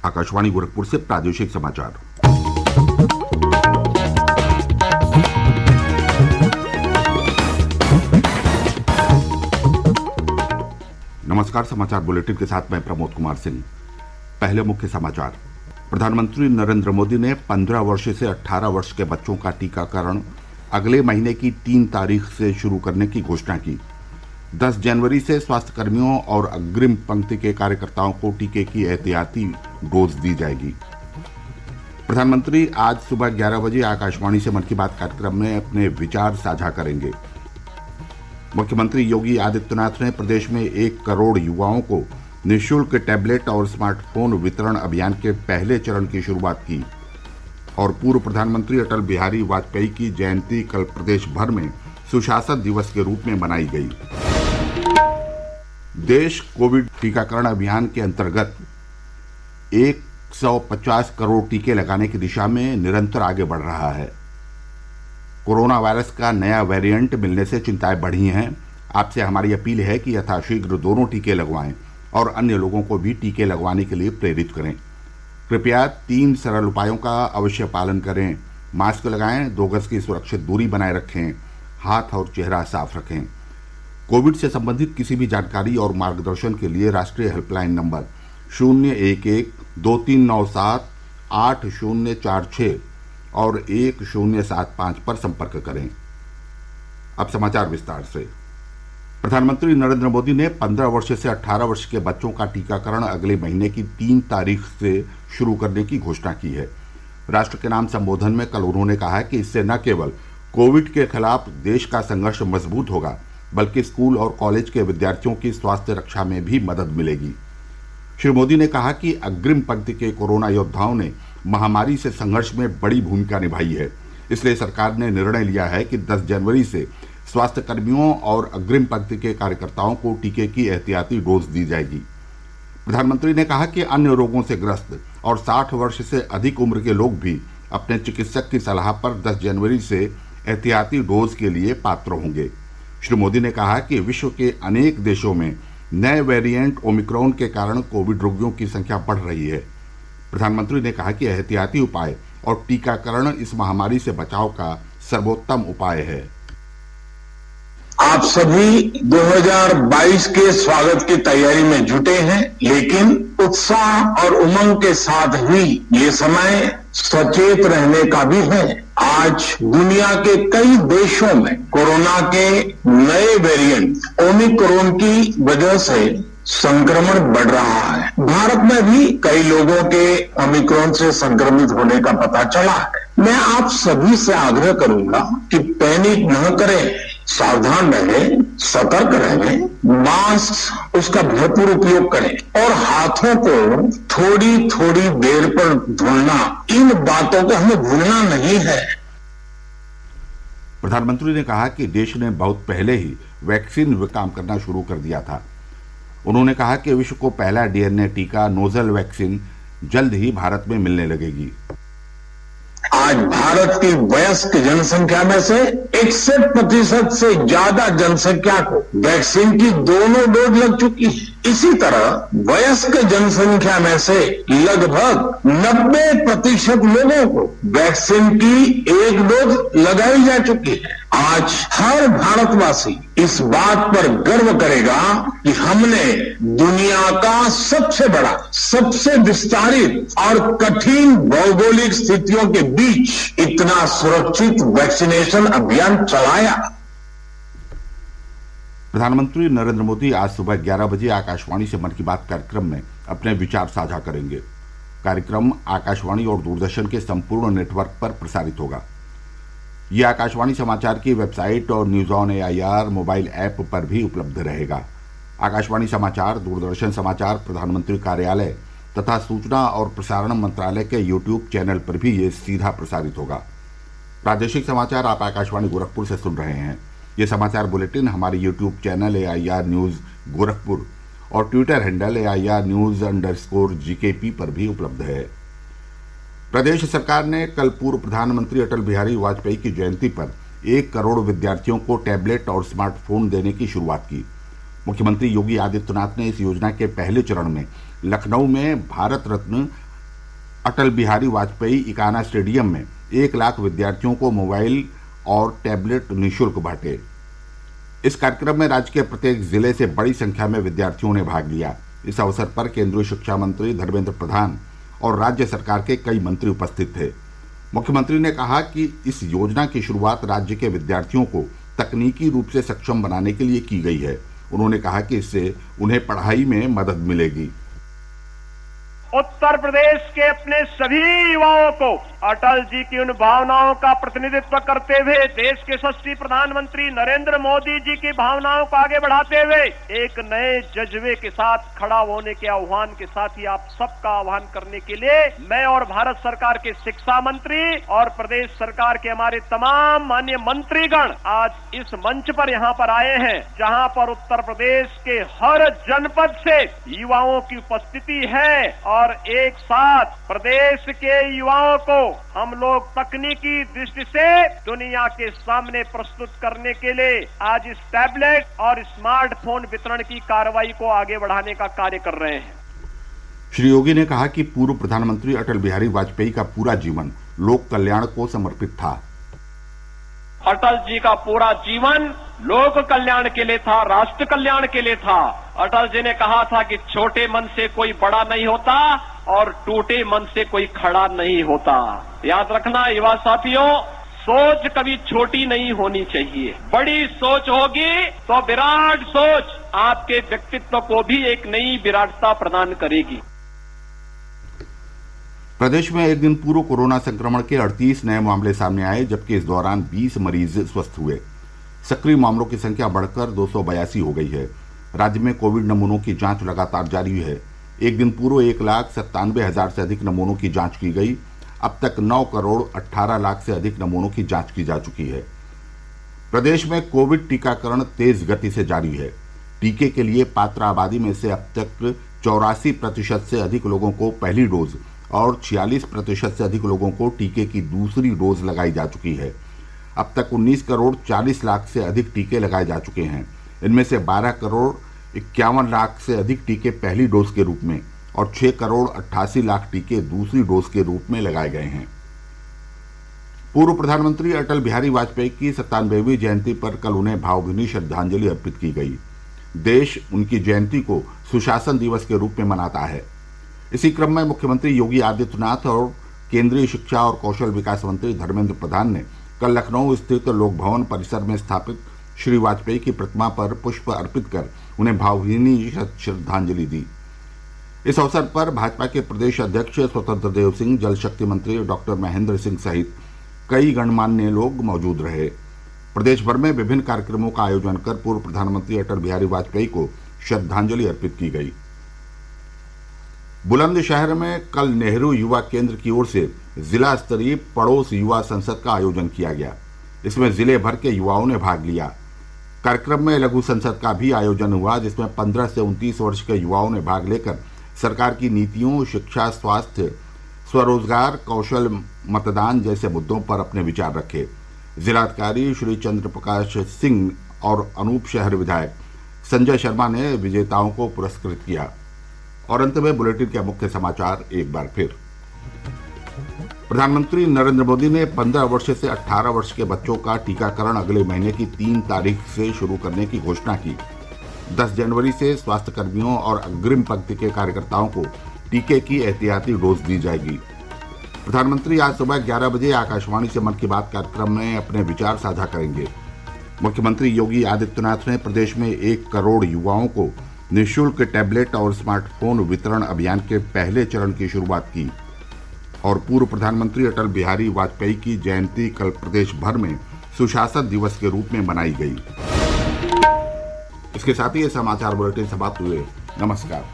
आकाशवाणी गोरखपुर से प्रादेशिक समाचार। नमस्कार। समाचार बुलेटिन के साथ मैं प्रमोद कुमार सिंह। पहले मुख्य समाचार। प्रधानमंत्री नरेंद्र मोदी ने 15 वर्ष से 18 वर्ष के बच्चों का टीकाकरण अगले महीने की 3 तारीख से शुरू करने की घोषणा की। 10 जनवरी से स्वास्थ्यकर्मियों और अग्रिम पंक्ति के कार्यकर्ताओं को टीके की एहतियाती डोज दी जाएगी। प्रधानमंत्री आज सुबह 11 बजे आकाशवाणी से मन की बात कार्यक्रम में अपने विचार साझा करेंगे। मुख्यमंत्री योगी आदित्यनाथ ने प्रदेश में 1 करोड़ युवाओं को निःशुल्क टैबलेट और स्मार्टफोन वितरण अभियान के पहले चरण की शुरुआत की। और पूर्व प्रधानमंत्री अटल बिहारी वाजपेयी की जयंती कल प्रदेश भर में सुशासन दिवस के रूप में मनाई गई। देश कोविड टीकाकरण अभियान के अंतर्गत 150 करोड़ टीके लगाने की दिशा में निरंतर आगे बढ़ रहा है। कोरोना वायरस का नया वेरिएंट मिलने से चिंताएं बढ़ी हैं। आपसे हमारी अपील है कि यथाशीघ्र दोनों टीके लगवाएं और अन्य लोगों को भी टीके लगवाने के लिए प्रेरित करें। कृपया 3 सरल उपायों का अवश्य पालन करें। मास्क लगाएं, 2 गज की सुरक्षित दूरी बनाए रखें, हाथ और चेहरा साफ रखें। कोविड से संबंधित किसी भी जानकारी और मार्गदर्शन के लिए राष्ट्रीय हेल्पलाइन नंबर 011-2397-8046 और 1075 पर संपर्क करें। अब समाचार विस्तार से। प्रधानमंत्री नरेंद्र मोदी ने 15 वर्ष से 18 वर्ष के बच्चों का टीकाकरण अगले महीने की 3 तारीख से शुरू करने की घोषणा की है। राष्ट्र के नाम संबोधन में कल उन्होंने कहा कि इससे न केवल कोविड के खिलाफ देश का संघर्ष मजबूत होगा, बल्कि स्कूल और कॉलेज के विद्यार्थियों की स्वास्थ्य रक्षा में भी मदद मिलेगी। श्री मोदी ने कहा कि अग्रिम पंक्ति के कोरोना योद्धाओं ने महामारी से संघर्ष में बड़ी भूमिका निभाई है। इसलिए सरकार ने निर्णय लिया है कि 10 जनवरी से स्वास्थ्य कर्मियों और अग्रिम पंक्ति के कार्यकर्ताओं को टीके की एहतियाती डोज दी जाएगी। प्रधानमंत्री ने कहा कि अन्य रोगों से ग्रस्त और 60 वर्ष से अधिक उम्र के लोग भी अपने चिकित्सक की सलाह पर 10 जनवरी से एहतियाती डोज के लिए पात्र होंगे। श्री मोदी ने कहा कि विश्व के अनेक देशों में नए वेरिएंट ओमिक्रॉन के कारण कोविड रोगियों की संख्या बढ़ रही है। प्रधानमंत्री ने कहा कि एहतियाती उपाय और टीकाकरण इस महामारी से बचाव का सर्वोत्तम उपाय है। आप सभी 2022 के स्वागत की तैयारी में जुटे हैं, लेकिन उत्साह और उमंग के साथ ही ये समय सचेत रहने का भी है। आज दुनिया के कई देशों में कोरोना के नए वेरिएंट ओमिक्रॉन की वजह से संक्रमण बढ़ रहा है। भारत में भी कई लोगों के ओमिक्रॉन से संक्रमित होने का पता चला है। मैं आप सभी से आग्रह करूंगा कि पैनिक न करें, सावधान रहें, सतर्क रहें, मास्क उसका भरपूर उपयोग करें और हाथों को थोड़ी थोड़ी देर पर धोना, इन बातों को हमें भूलना नहीं है। प्रधानमंत्री ने कहा कि देश ने बहुत पहले ही वैक्सीन में काम करना शुरू कर दिया था। उन्होंने कहा कि विश्व को पहला डीएनए टीका नोजल वैक्सीन जल्द ही भारत में मिलने लगेगी। आज भारत की वयस्क जनसंख्या में से 61% से ज्यादा जनसंख्या को वैक्सीन की दोनों डोज लग चुकी है। इसी तरह वयस्क जनसंख्या में से लगभग 90% लोगों को वैक्सीन की 1 डोज लगाई जा चुकी है। आज हर भारतवासी इस बात पर गर्व करेगा कि हमने दुनिया का सबसे बड़ा, सबसे विस्तारित और कठिन भौगोलिक स्थितियों के बीच इतना सुरक्षित वैक्सीनेशन अभियान चलाया। प्रधानमंत्री नरेंद्र मोदी आज सुबह 11 बजे आकाशवाणी से मन की बात कार्यक्रम में अपने विचार साझा करेंगे। कार्यक्रम आकाशवाणी और दूरदर्शन के संपूर्ण नेटवर्क पर प्रसारित होगा। ये आकाशवाणी समाचार की वेबसाइट और news on AIR mobile app पर भी उपलब्ध रहेगा। आकाशवाणी समाचार, दूरदर्शन समाचार, प्रधानमंत्री कार्यालय तथा सूचना और प्रसारण मंत्रालय के यूट्यूब चैनल पर भी ये सीधा प्रसारित होगा। प्रादेशिक समाचार आप आकाशवाणी गोरखपुर से सुन रहे हैं। ये समाचार बुलेटिन हमारे YouTube channel AIR news Gorakhpur और ट्विटर हैंडल AIR_GKP पर भी उपलब्ध है। प्रदेश सरकार ने कल पूर्व प्रधानमंत्री अटल बिहारी वाजपेयी की जयंती पर 1 करोड़ विद्यार्थियों को टैबलेट और स्मार्टफोन देने की शुरुआत की। मुख्यमंत्री योगी आदित्यनाथ ने इस योजना के पहले चरण में लखनऊ में भारत रत्न अटल बिहारी वाजपेयी इकाना स्टेडियम में 1 लाख विद्यार्थियों को मोबाइल और टैबलेट निःशुल्क बांटे। इस कार्यक्रम में राज्य के प्रत्येक जिले से बड़ी संख्या में विद्यार्थियों ने भाग लिया। इस अवसर पर केंद्रीय शिक्षा मंत्री धर्मेंद्र प्रधान और राज्य सरकार के कई मंत्री उपस्थित थे। मुख्यमंत्री ने कहा कि इस योजना की शुरुआत राज्य के विद्यार्थियों को तकनीकी रूप से सक्षम बनाने के लिए की गई है। उन्होंने कहा कि इससे उन्हें पढ़ाई में मदद मिलेगी। उत्तर प्रदेश के अपने सभी युवाओं को अटल जी की उन भावनाओं का प्रतिनिधित्व करते हुए देश के यशस्वी प्रधानमंत्री नरेंद्र मोदी जी की भावनाओं को आगे बढ़ाते हुए एक नए जज्बे के साथ खड़ा होने के आह्वान के साथ ही आप सबका आह्वान करने के लिए मैं और भारत सरकार के शिक्षा मंत्री और प्रदेश सरकार के हमारे तमाम माननीय मंत्रीगण आज इस मंच पर यहाँ पर आए हैं, जहाँ पर उत्तर प्रदेश के हर जनपद से युवाओं की उपस्थिति है और एक साथ प्रदेश के युवाओं को हम लोग तकनीकी दृष्टि से दुनिया के सामने प्रस्तुत करने के लिए आज इस टैबलेट और स्मार्टफोन वितरण की कार्रवाई को आगे बढ़ाने का कार्य कर रहे हैं। श्री योगी ने कहा कि पूर्व प्रधानमंत्री अटल बिहारी वाजपेयी का पूरा जीवन लोक कल्याण को समर्पित था। अटल जी का पूरा जीवन लोक कल्याण के लिए था, राष्ट्र कल्याण के लिए था। अटल जी ने कहा था कि छोटे मन से कोई बड़ा नहीं होता और टूटे मन से कोई खड़ा नहीं होता। याद रखना युवा साथियों, सोच कभी छोटी नहीं होनी चाहिए। बड़ी सोच होगी तो विराट सोच आपके व्यक्तित्व को भी एक नई विराटता प्रदान करेगी। प्रदेश में एक दिन पूर्व कोरोना संक्रमण के 38 नए मामले सामने आए, जबकि इस दौरान 20 मरीज स्वस्थ हुए। सक्रिय मामलों की संख्या बढ़कर 282 हो गई है। राज्य में कोविड नमूनों की जांच लगातार जारी है। एक दिन पूर्व 1,97,000 से अधिक नमूनों की जांच की गई। अब तक 9 करोड़ 18 लाख से अधिक नमूनों की जांच की जा चुकी है। प्रदेश में कोविड टीकाकरण तेज गति से जारी है। टीके के लिए पात्र आबादी में से अब तक 84% से अधिक लोगों को पहली डोज और 46% से अधिक लोगों को टीके की दूसरी डोज लगाई जा चुकी है। अब तक 19 करोड़ 40 लाख से अधिक टीके लगाए जा चुके हैं। इनमें से 12 करोड़ 51 लाख से अधिक टीके पहली डोज के रूप में और 6 करोड़ 88 लाख टीके दूसरी डोज के रूप में लगाए गए हैं। पूर्व प्रधानमंत्री अटल बिहारी वाजपेयी की 97वीं जयंती पर कल उन्हें भावभीनी श्रद्धांजलि अर्पित की गई। देश उनकी जयंती को सुशासन दिवस के रूप में मनाता है। इसी क्रम में मुख्यमंत्री योगी आदित्यनाथ और केंद्रीय शिक्षा और कौशल विकास मंत्री धर्मेंद्र प्रधान ने कल लखनऊ स्थित लोक भवन परिसर में स्थापित श्री वाजपेयी की प्रतिमा पर पुष्प अर्पित कर उन्हें भावभीनी श्रद्धांजलि दी। इस अवसर पर भाजपा के प्रदेश अध्यक्ष स्वतंत्र देव सिंह, जल शक्ति मंत्री डॉक्टर महेंद्र सिंह सहित कई गणमान्य लोग मौजूद रहे। प्रदेश भर में विभिन्न कार्यक्रमों का आयोजन कर पूर्व प्रधानमंत्री अटल बिहारी वाजपेयी को श्रद्धांजलि अर्पित की गई। बुलंदशहर में कल नेहरू युवा केंद्र की ओर से जिला स्तरीय पड़ोस युवा संसद का आयोजन किया गया। इसमें जिले भर के युवाओं ने भाग लिया। कार्यक्रम में लघु संसद का भी आयोजन हुआ, जिसमें 15 से 29 वर्ष के युवाओं ने भाग लेकर सरकार की नीतियों, शिक्षा, स्वास्थ्य, स्वरोजगार, कौशल, मतदान जैसे मुद्दों पर अपने विचार रखे। जिलाधिकारी श्री चंद्र प्रकाश सिंह और अनूप शहर विधायक संजय शर्मा ने विजेताओं को पुरस्कृत किया। और अंत में बुलेटिन के मुख्य समाचार एक बार फिर। प्रधानमंत्री नरेंद्र मोदी ने 15 वर्ष से 18 वर्ष के बच्चों का टीकाकरण अगले महीने की 3 तारीख से शुरू करने की घोषणा की। 10 जनवरी से स्वास्थ्य कर्मियों और अग्रिम पंक्ति के कार्यकर्ताओं को टीके की एहतियाती डोज दी जाएगी। प्रधानमंत्री आज सुबह 11 बजे आकाशवाणी से मन की बात कार्यक्रम में अपने विचार साझा करेंगे। मुख्यमंत्री योगी आदित्यनाथ ने प्रदेश में 1 करोड़ युवाओं को निःशुल्क टैबलेट और स्मार्टफोन वितरण अभियान के पहले चरण की शुरुआत की। और पूर्व प्रधानमंत्री अटल बिहारी वाजपेयी की जयंती कल प्रदेश भर में सुशासन दिवस के रूप में मनाई गई। इसके साथ ही ये समाचार बुलेटिन समाप्त हुए। नमस्कार।